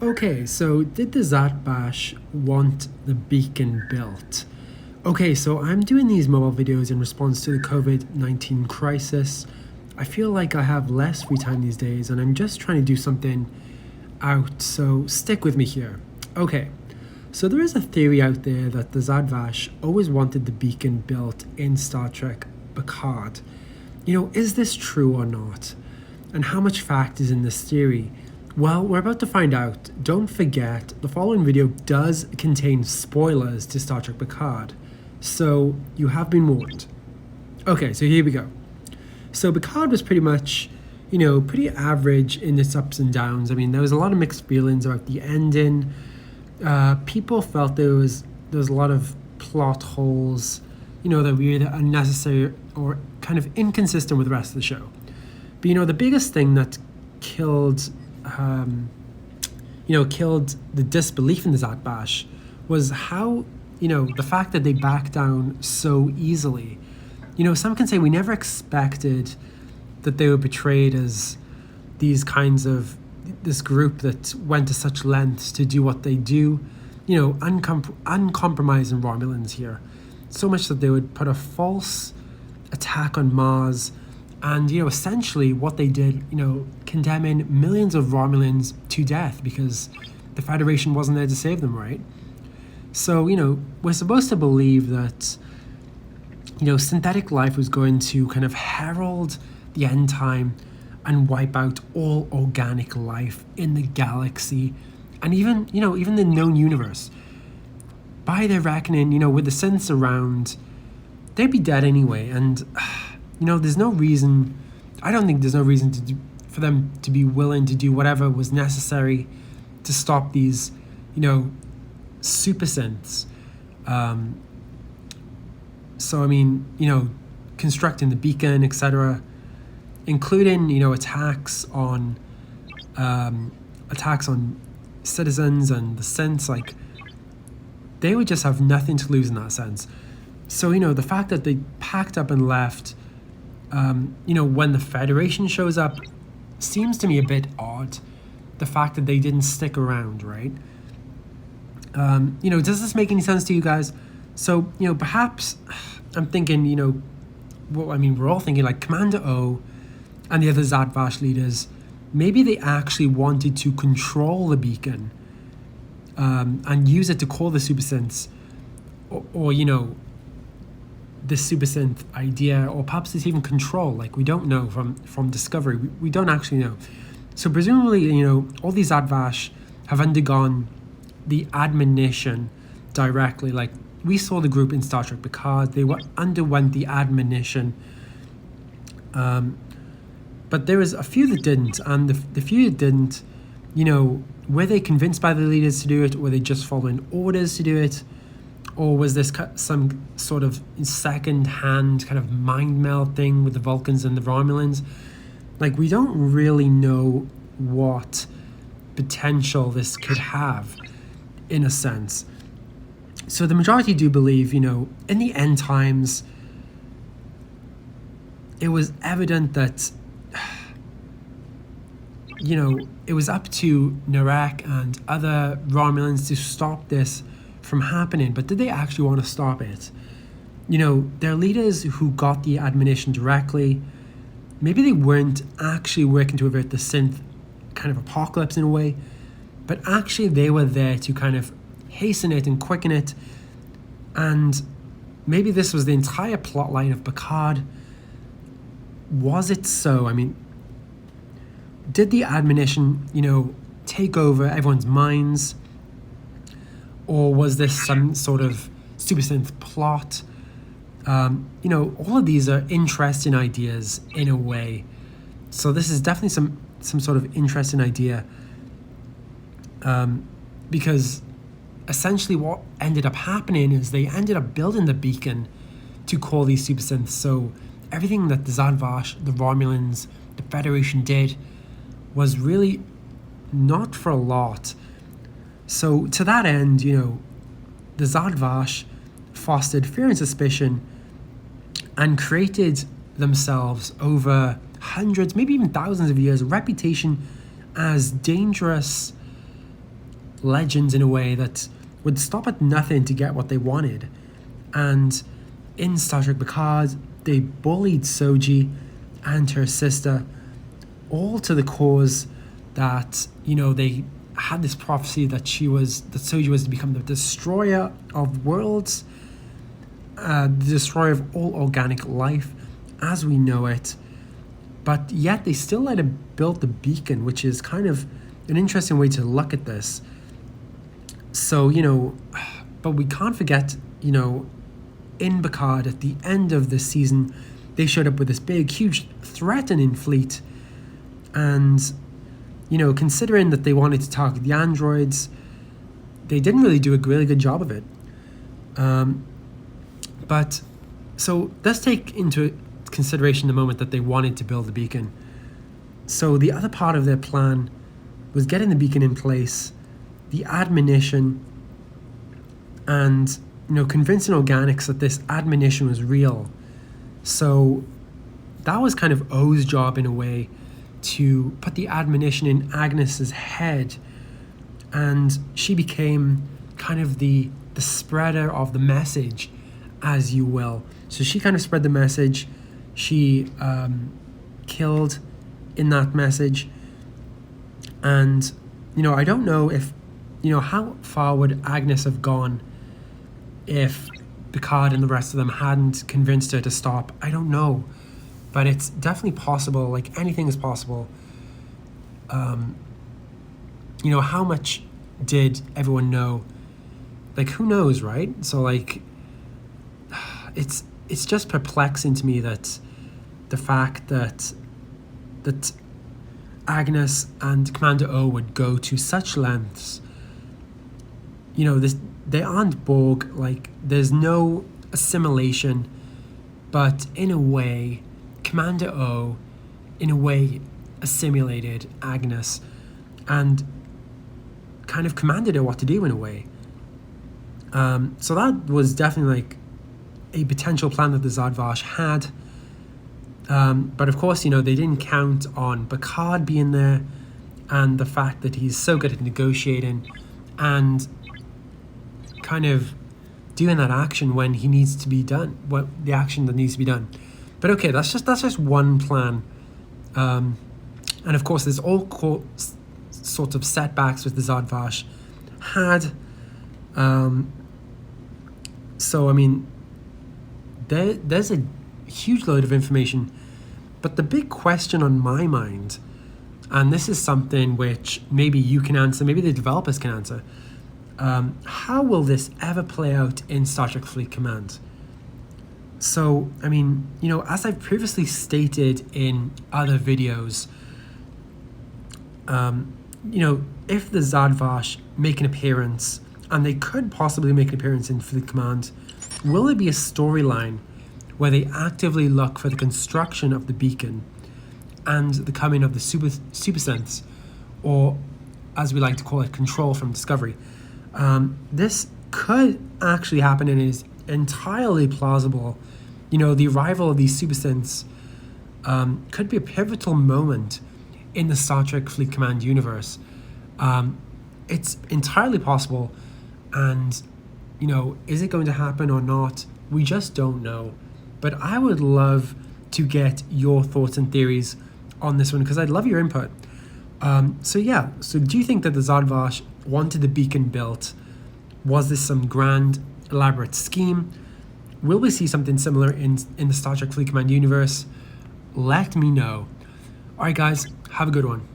Okay, so did the Zhat Vash want the beacon built? Okay, so I'm doing these mobile videos in response to the COVID-19 crisis. I feel like I have less free time these days and I'm just trying to do something out, so stick with me here. Okay, so there is a theory out there that the Zhard Vash always wanted the beacon built in Star Trek Picard. Is this true or not? And how much fact is in this theory? Well, we're about to find out. Don't forget, the following video does contain spoilers to Star Trek Picard, so you have been warned. Okay, so here we go. So Picard was pretty much, pretty average in its ups and downs. I mean, there was a lot of mixed feelings about the ending. People felt there was a lot of plot holes, that were either unnecessary or kind of inconsistent with the rest of the show. But the biggest thing that killed the disbelief in the Zhat Vash was how, the fact that they backed down so easily. Some can say we never expected that they were portrayed as these kinds of, this group that went to such lengths to do what they do, uncompromising Romulans here. So much that they would put a false attack on Mars and, essentially what they did, condemning millions of Romulans to death because the Federation wasn't there to save them, right? So, we're supposed to believe that, synthetic life was going to kind of herald the end time and wipe out all organic life in the galaxy and even the known universe. By their reckoning, with the synths around, they'd be dead anyway. And, there's no reason, I don't think there's no reason for them to be willing to do whatever was necessary to stop these, super synths. So, I mean, constructing the beacon, etc., including, attacks on citizens and the synths, like, they would just have nothing to lose in that sense. So, the fact that they packed up and left, when the Federation shows up, seems to me a bit odd. The fact that they didn't stick around, right? Does this make any sense to you guys? So, perhaps I'm thinking, we're all thinking like Commander O and the other Zhat Vash leaders, maybe they actually wanted to control the beacon and use it to call the super synths or the super synth idea, or perhaps it's even control. Like, we don't know from Discovery. We don't actually know. So presumably, all these Zhat Vash have undergone the admonition directly. Like, we saw the group in Star Trek Picard, they underwent the admonition. But there was a few that didn't, and the few that didn't, were they convinced by the leaders to do it, or were they just following orders to do it? Or was this some sort of second-hand kind of mind meld thing with the Vulcans and the Romulans? Like, we don't really know what potential this could have, in a sense. So the majority do believe, in the end times, it was evident that, it was up to Narek and other Romulans to stop this from happening. But did they actually want to stop it? Their leaders who got the admonition directly, maybe they weren't actually working to avert the synth kind of apocalypse in a way, but actually they were there to kind of hasten it and quicken it. And maybe this was the entire plot line of Picard. Was it so? I mean, did the admonition, take over everyone's minds? Or was this some sort of super synth plot? All of these are interesting ideas in a way. So this is definitely some sort of interesting idea. Because essentially what ended up happening is they ended up building the beacon to call these super synths. So everything that the Zhat Vash, the Romulans, the Federation did was really not for a lot. So to that end, the Zhat Vash fostered fear and suspicion and created themselves over hundreds, maybe even thousands of years, a reputation as dangerous legends in a way that would stop at nothing to get what they wanted. And in Star Trek Picard, they bullied Soji and her sister, all to the cause that, they had this prophecy that Soji was to become the destroyer of worlds, the destroyer of all organic life as we know it. But yet they still let her build the beacon, which is kind of an interesting way to look at this. So, but we can't forget, in Picard at the end of the season, they showed up with this big, huge, threatening fleet. And, considering that they wanted to target the androids, they didn't really do a really good job of it. But, so let's take into consideration the moment that they wanted to build the beacon. So the other part of their plan was getting the beacon in place, the admonition, and convincing organics that this admonition was real. So that was kind of O's job in a way, to put the admonition in Agnes's head, and she became kind of the spreader of the message, as you will. So she kind of spread the message. She killed in that message. And, I don't know if, how far would Agnes have gone if Picard and the rest of them hadn't convinced her to stop. I don't know. But it's definitely possible. Like, anything is possible. How much did everyone know? Like, who knows, right? So, like, it's just perplexing to me that the fact that Agnes and Commander O would go to such lengths. They aren't Borg. Like, there's no assimilation, but in a way, Commander O, in a way, assimilated Agnes and kind of commanded her what to do in a way. So that was definitely like a potential plan that the Zhat Vash had. But of course, they didn't count on Picard being there, and the fact that he's so good at negotiating and kind of doing that action when he needs to be done, what the action that needs to be done. But okay, that's just one plan. And of course, there's all sorts of setbacks with the Zhat Vash had. So I mean, there's a huge load of information, but the big question on my mind, and this is something which maybe you can answer, maybe the developers can answer, how will this ever play out in Star Trek Fleet Command? So, I mean, as I've previously stated in other videos, if the Zhat Vash make an appearance, and they could possibly make an appearance in Fleet Command, will there be a storyline where they actively look for the construction of the beacon and the coming of the super synths, or as we like to call it, control from Discovery? This could actually happen and is entirely plausible. The arrival of these super synths could be a pivotal moment in the Star Trek Fleet Command universe. It's entirely possible, and is it going to happen or not? We just don't know. But I would love to get your thoughts and theories on this one, because I'd love your input. So do you think that the Zhat Vash wanted the beacon built? Was this some grand, elaborate scheme? Will we see something similar in the Star Trek Fleet Command universe? Let me know. Alright guys, have a good one.